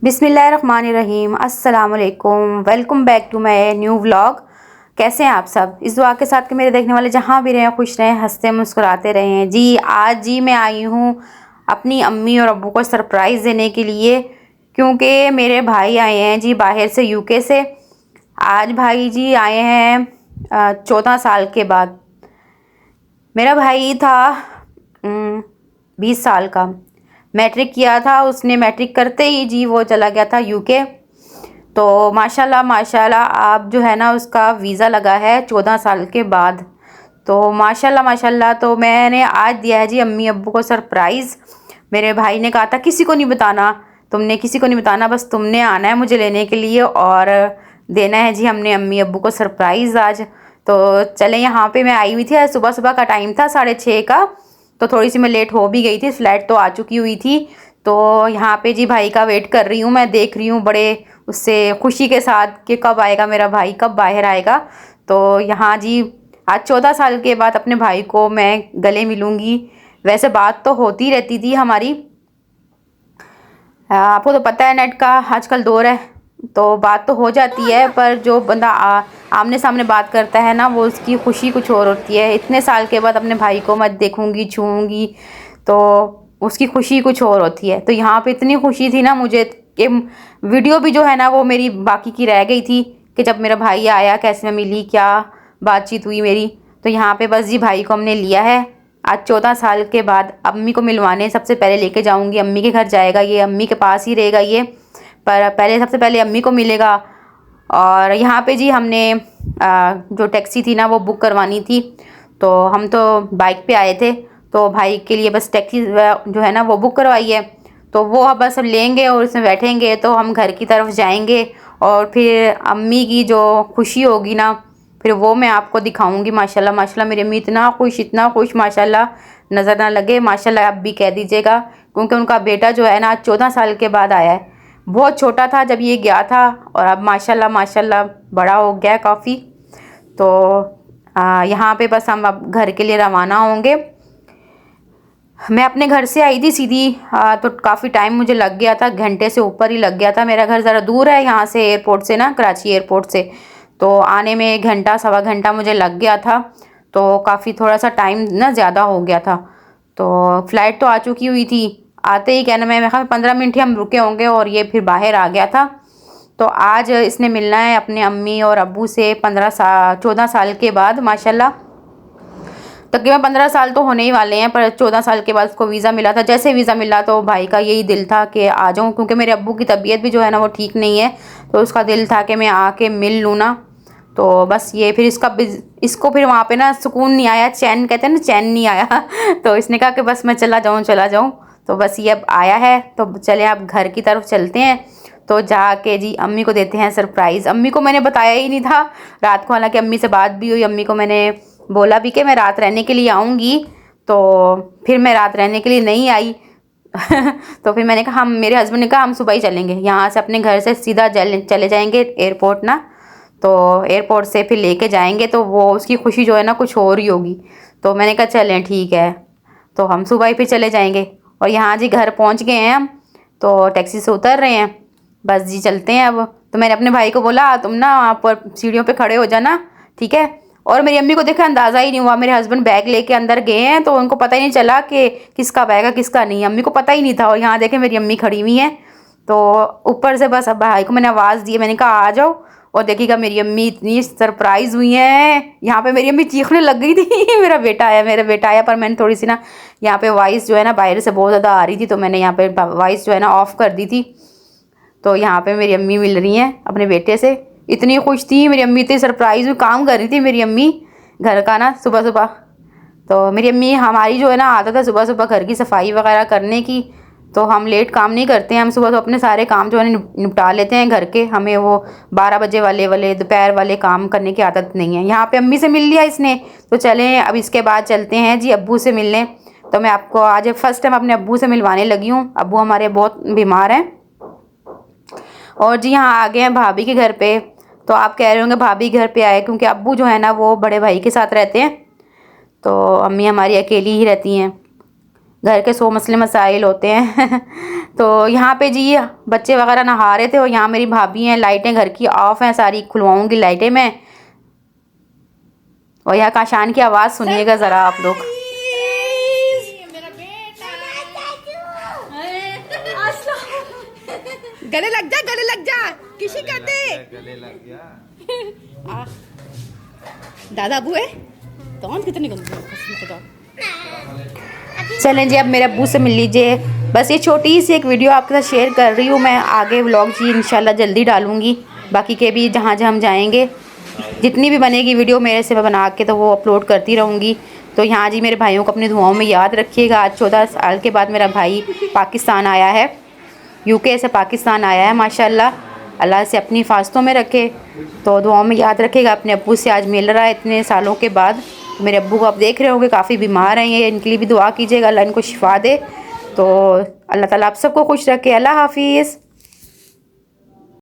बिस्मिल्लाहिर्रहमानिर्रहीम, अस्सलाम वालेकुम। Welcome back to my new vlog. कैसे हैं आप सब? इस दुआ के साथ कि मेरे देखने वाले जहाँ भी रहें खुश रहें, हंसते मुस्कुराते रहें। आज मैं आई हूँ अपनी अम्मी और अब्बू को सरप्राइज़ देने के लिए, क्योंकि मेरे भाई आए हैं जी बाहर से, यूके से। आज भाई जी आए हैं 14 साल के बाद। मेरा भाई था 20 साल का, मैट्रिक किया था उसने। मैट्रिक करते ही जी वो चला गया था यूके। तो माशाल्लाह माशाल्लाह आप जो है ना उसका वीज़ा लगा है 14 साल के बाद। तो माशाल्लाह माशाल्लाह, तो मैंने आज दिया है जी अम्मी अब्बू को सरप्राइज़। मेरे भाई ने कहा था किसी को नहीं बताना, तुमने किसी को नहीं बताना, बस तुमने आना है मुझे लेने के लिए और देना है जी हमने अम्मी अब्बू को सरप्राइज़ आज। तो चले, यहाँ पे मैं आई हुई थी, आज सुबह सुबह का टाइम था 6:30 का। तो थोड़ी सी मैं लेट हो भी गई थी, फ्लाइट तो आ चुकी हुई थी। तो यहाँ पे जी भाई का वेट कर रही हूँ, मैं देख रही हूँ बड़े उससे खुशी के साथ कि कब आएगा मेरा भाई, कब बाहर आएगा। तो यहाँ जी आज 14 साल के बाद अपने भाई को मैं गले मिलूँगी। वैसे बात तो होती रहती थी हमारी, आपको तो पता है नेट का आजकल दौर है, तो बात तो हो जाती है, पर जो बंदा आमने सामने बात करता है ना, वो उसकी खुशी कुछ और होती है। इतने साल के बाद अपने भाई को मैं देखूंगी, छूऊंगी, तो उसकी खुशी कुछ और होती है। तो यहाँ पे इतनी खुशी थी ना मुझे कि वीडियो भी जो है ना वो मेरी बाकी की रह गई थी कि जब मेरा भाई आया, कैसे मैं मिली, क्या बातचीत हुई मेरी। तो यहाँ पे बस जी भाई को हमने लिया है आज 14 साल के बाद। अम्मी को मिलवाने सबसे पहले लेके जाऊंगी, अम्मी के घर जाएगा ये, अम्मी के पास ही रहेगा ये, पर पहले सबसे पहले अम्मी को मिलेगा। और यहाँ पे जी हमने जो टैक्सी थी ना वो बुक करवानी थी, तो हम तो बाइक पे आए थे, तो भाई के लिए बस टैक्सी जो है ना वो बुक करवाई है। तो वो अब बस लेंगे और उसमें बैठेंगे तो हम घर की तरफ जाएंगे, और फिर अम्मी की जो खुशी होगी ना फिर वो मैं आपको दिखाऊंगी। माशाल्लाह माशाल्लाह मेरी अम्मी इतना खुश माशाल्लाह, नज़र ना लगे माशाल्लाह आप भी कह दीजिएगा, क्योंकि उनका बेटा जो है ना 14 साल के बाद आया है। बहुत छोटा था जब ये गया था और अब माशाल्लाह माशाल्लाह बड़ा हो गया काफ़ी। तो यहाँ पे बस हम अब घर के लिए रवाना होंगे। मैं अपने घर से आई थी सीधी, तो काफ़ी टाइम मुझे लग गया था, घंटे से ऊपर ही लग गया था। मेरा घर ज़रा दूर है यहाँ से, एयरपोर्ट से ना, कराची एयरपोर्ट से। तो आने में 1 घंटा सवा घंटा मुझे लग गया था, तो काफ़ी थोड़ा सा टाइम ना ज़्यादा हो गया था। तो फ़्लाइट तो आ चुकी हुई थी, आते ही कहना मैं 15 मिनट ही हम रुके होंगे और ये फिर बाहर आ गया था। तो आज इसने मिलना है अपने अम्मी और अब्बू से 14 साल के बाद माशाल्लाह। तकरीबन 15 साल तो होने ही वाले हैं, पर 14 साल के बाद उसको वीज़ा मिला था। जैसे वीज़ा मिला तो भाई का यही दिल था कि आ जाऊँ, क्योंकि मेरे अब्बू की तबीयत भी जो है ना वो ठीक नहीं है, तो उसका दिल था कि मैं आके मिल लूँ ना। तो बस ये फिर इसको फिर वहाँ पे ना सुकून नहीं आया, चैन कहते हैं ना, चैन नहीं आया तो इसने कहा कि बस मैं चला जाऊँ। तो बस ये अब आया है, तो चले आप घर की तरफ चलते हैं। तो जाके जी अम्मी को देते हैं सरप्राइज़। अम्मी को मैंने बताया ही नहीं था रात को, हालांकि अम्मी से बात भी हुई, अम्मी को मैंने बोला भी कि मैं रात रहने के लिए आऊँगी, तो फिर मैं रात रहने के लिए नहीं आई तो फिर मैंने कहा, हम मेरे हस्बैंड ने कहा हम सुबह ही चलेंगे यहाँ से, अपने घर से सीधा चले जाएंगे एयरपोर्ट ना। तो एयरपोर्ट से फिर लेके जाएंगे, तो वो उसकी खुशी जो है ना कुछ और ही होगी। तो मैंने कहा चलें ठीक है, तो हम सुबह ही फिर चले जाएंगे। और यहाँ जी घर पहुँच गए हैं हम, तो टैक्सी से उतर रहे हैं, बस जी चलते हैं अब। तो मैंने अपने भाई को बोला तुम ना आप सीढ़ियों पे खड़े हो जाना, ठीक है। और मेरी अम्मी को देखा अंदाज़ा ही नहीं हुआ, मेरे हस्बैंड बैग लेके अंदर गए हैं तो उनको पता ही नहीं चला कि किसका बैग है किसका नहीं, अम्मी को पता ही नहीं था। और यहाँ देखे मेरी अम्मी खड़ी हुई हैं, तो ऊपर से बस अब भाई को मैंने आवाज़ दी, मैंने कहा आ जाओ। और देखिएगा मेरी अम्मी इतनी सरप्राइज़ हुई हैं, यहाँ पे मेरी अम्मी चीखने लग गई थी मेरा बेटा आया, मेरा बेटा आया। पर मैंने थोड़ी सी ना यहाँ पे वॉइस जो है ना बाहर से बहुत ज़्यादा आ रही थी, तो मैंने यहाँ पे वॉइस जो है ना ऑफ़ कर दी थी। तो यहाँ पे मेरी अम्मी मिल रही हैं अपने बेटे से, इतनी खुश थी मेरी अम्मी, इतनी सरप्राइज़ हुई। काम कर रही थी मेरी अम्मी घर का ना सुबह सुबह। तो मेरी अम्मी, हमारी जो है ना आदत है सुबह सुबह घर की सफाई वगैरह करने की, तो हम लेट काम नहीं करते हैं, हम सुबह तो अपने सारे काम जो है निपटा लेते हैं घर के। हमें वो 12 बजे वाले दोपहर वाले काम करने की आदत नहीं है। यहाँ पे अम्मी से मिल लिया इसने, तो चलें अब इसके बाद चलते हैं जी अब्बू से मिलने। तो मैं आपको आज फर्स्ट टाइम अपने अब्बू से मिलवाने लगी हूँ। अब्बू हमारे बहुत बीमार हैं। और जी यहाँ आ गए हैं भाभी के घर पे। तो आप कह रहे होंगे भाभी घर पे आए, क्योंकि अब्बू जो है ना वो बड़े भाई के साथ रहते हैं, तो अम्मी हमारी अकेली ही रहती हैं। घर के 100 मसले मसाइल होते हैं। तो यहाँ पे जी बच्चे वगैरह नहा रहे थे और यहाँ मेरी भाभी हैं, लाइटें घर की ऑफ हैं सारी, खुलवाऊँगी लाइटें मैं। और यहाँ काशान की आवाज़ सुनिएगा ज़रा आप लोग। गले लग जा किसी कहते गले लग गया। दादा अबू है तो कितनी गंदी। चलें जी अब मेरे अब्बू से मिल लीजिए। बस ये छोटी सी एक वीडियो आपके साथ शेयर कर रही हूँ मैं, आगे व्लॉग जी इंशाल्लाह जल्दी डालूँगी, बाकी के भी जहाँ जहाँ हम जाएंगे जितनी भी बनेगी वीडियो मेरे से मैं बना के तो वो अपलोड करती रहूँगी। तो यहाँ जी मेरे भाइयों को अपनी दुआओं में याद रखिएगा। आज 14 साल के बाद मेरा भाई पाकिस्तान आया है, यूके से पाकिस्तान आया है माशाल्लाह, अल्लाह से अपनी हिफाजतों में रखे। तो दुआओं में याद रखेगा। अपने अब्बू से आज मिल रहा है इतने सालों के बाद। मेरे अब्बू को आप देख रहे होंगे काफ़ी बीमार हैं ये, इनके लिए भी दुआ कीजिएगा, अल्लाह इनको शिफा दे। तो अल्लाह ताला आप सबको खुश रखे। अल्लाह हाफिज़।